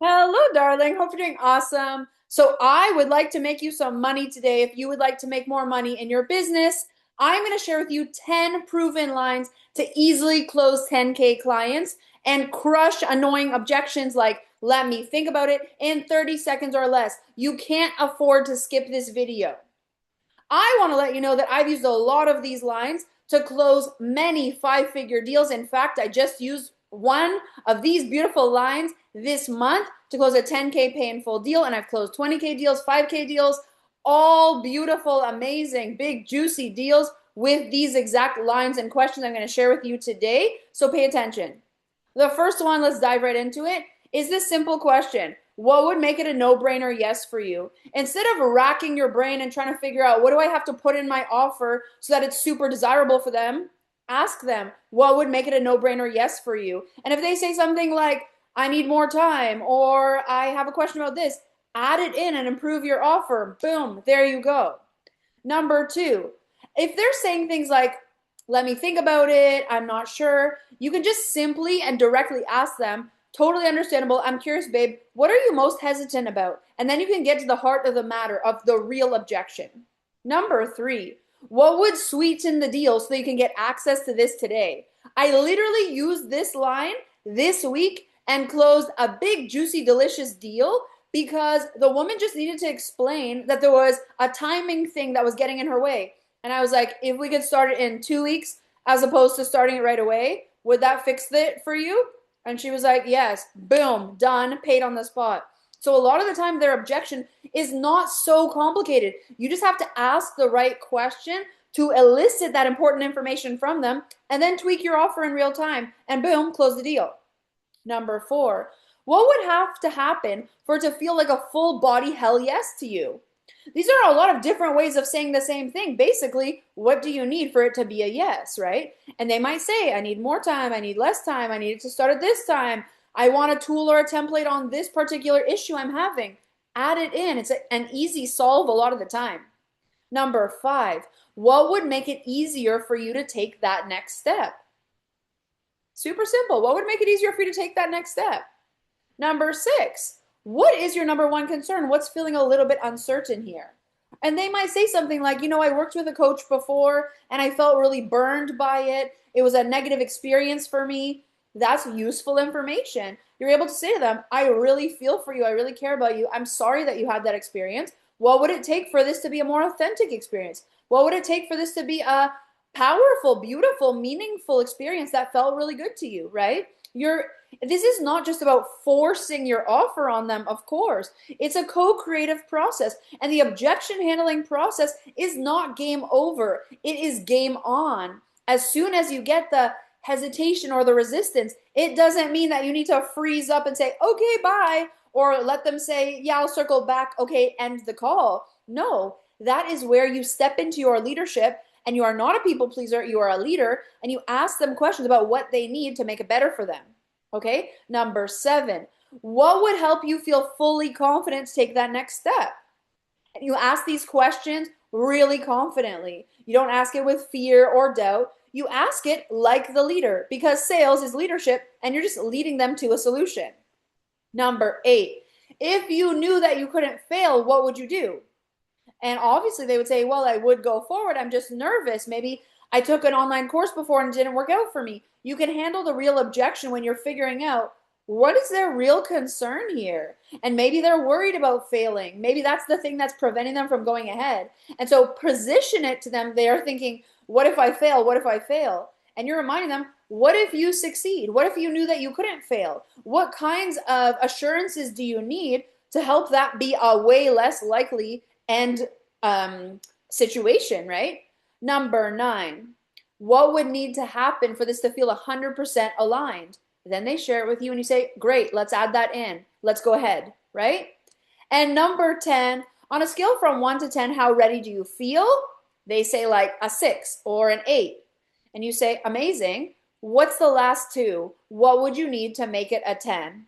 Hello, darling. Hope you're doing awesome. So, I would like to make you some money today. If you would like to make more money in your business, I'm going to share with you 10 proven lines to easily close 10K clients and crush annoying objections like, let me think about it in 30 seconds or less. You can't afford to skip this video. I want to let you know that I've used a lot of these lines to close many five-figure deals. In fact, I just used one of these beautiful lines this month to close a 10K pay in full deal, and I've closed 20K deals, 5K deals, all beautiful, amazing, big, juicy deals with these exact lines and questions I'm going to share with you today. So pay attention. The first one, let's dive right into it, is this simple question. What would make it a no-brainer yes for you? Instead of racking your brain and trying to figure out what do I have to put in my offer so that it's super desirable for them, ask them what would make it a no-brainer yes for you. And if they say something like, I need more time, or I have a question about this, add it in and improve your offer. Boom, there you go. Number two, if they're saying things like, let me think about it, I'm not sure, you can just simply and directly ask them, totally understandable, I'm curious, babe, what are you most hesitant about? And then you can get to the heart of the matter of the real objection. Number three, what would sweeten the deal so you can get access to this today? I literally used this line this week and closed a big, juicy, delicious deal because the woman just needed to explain that there was a timing thing that was getting in her way. And I was like, if we could start it in 2 weeks as opposed to starting it right away, would that fix it for you? And she was like, yes. Boom, done, paid on the spot. So a lot of the time their objection is not so complicated. You just have to ask the right question to elicit that important information from them and then tweak your offer in real time and boom, close the deal. Number four, what would have to happen for it to feel like a full body hell yes to you? These are a lot of different ways of saying the same thing. Basically, what do you need for it to be a yes, right? And they might say, I need more time, I need less time, I need it to start at this time, I want a tool or a template on this particular issue I'm having. Add it in. It's an easy solve a lot of the time. Number five, what would make it easier for you to take that next step? Super simple. What would make it easier for you to take that next step? Number six, what is your number one concern? What's feeling a little bit uncertain here? And they might say something like, I worked with a coach before and I felt really burned by it. It was a negative experience for me. That's useful information. You're able to say to them, I really feel for you. I really care about you. I'm sorry that you had that experience. What would it take for this to be a more authentic experience? What would it take for this to be a powerful, beautiful, meaningful experience that felt really good to you, right? This is not just about forcing your offer on them, of course. It's a co-creative process. And the objection handling process is not game over. It is game on. As soon as you get the hesitation or the resistance, it doesn't mean that you need to freeze up and say, okay, bye, or let them say, yeah, I'll circle back, okay, end the call. No, that is where you step into your leadership and you are not a people pleaser, you are a leader, and you ask them questions about what they need to make it better for them. Okay? Number seven, what would help you feel fully confident to take that next step? And you ask these questions really confidently. You don't ask it with fear or doubt. You ask it like the leader because sales is leadership and you're just leading them to a solution. Number eight, if you knew that you couldn't fail, what would you do? And obviously they would say, well, I would go forward. I'm just nervous. Maybe I took an online course before and it didn't work out for me. You can handle the real objection when you're figuring out what is their real concern here. And maybe they're worried about failing. Maybe that's the thing that's preventing them from going ahead. And so position it to them. They're thinking, what if I fail? What if I fail? And you're reminding them, what if you succeed? What if you knew that you couldn't fail? What kinds of assurances do you need to help that be a way less likely and situation, right? Number nine, what would need to happen for this to feel 100% aligned? Then they share it with you and you say, great, let's add that in. Let's go ahead, right? And number 10, on a scale from 1 to 10, how ready do you feel? They say like a 6 or an 8. And you say, amazing. What's the last two? What would you need to make it a 10?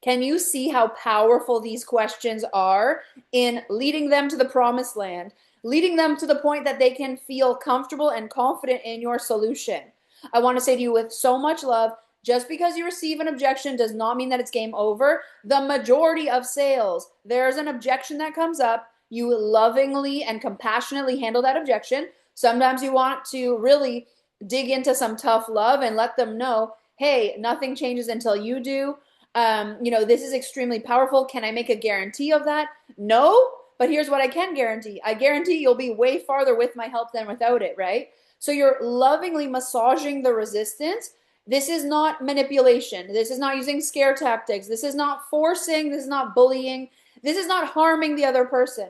Can you see how powerful these questions are in leading them to the promised land, leading them to the point that they can feel comfortable and confident in your solution? I want to say to you with so much love, Just because you receive an objection does not mean that it's game over. The majority of sales, there's an objection that comes up. You lovingly and compassionately handle that objection. Sometimes you want to really dig into some tough love and let them know, hey, nothing changes until you do. This is extremely powerful. Can I make a guarantee of that? No, but here's what I can guarantee. I guarantee you'll be way farther with my help than without it, right? So you're lovingly massaging the resistance. This is not manipulation. This is not using scare tactics. This is not forcing. This is not bullying. This is not harming the other person.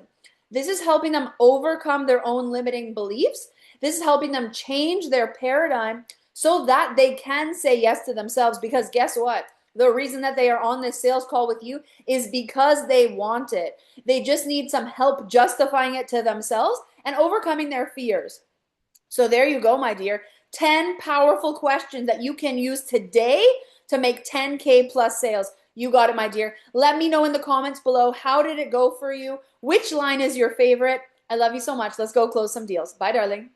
This is helping them overcome their own limiting beliefs. This is helping them change their paradigm so that they can say yes to themselves. Because guess what? The reason that they are on this sales call with you is because they want it. They just need some help justifying it to themselves and overcoming their fears. So there you go, my dear. 10 powerful questions that you can use today to make 10K plus sales. You got it, my dear. Let me know in the comments below, how did it go for you? Which line is your favorite? I love you so much. Let's go close some deals. Bye, darling.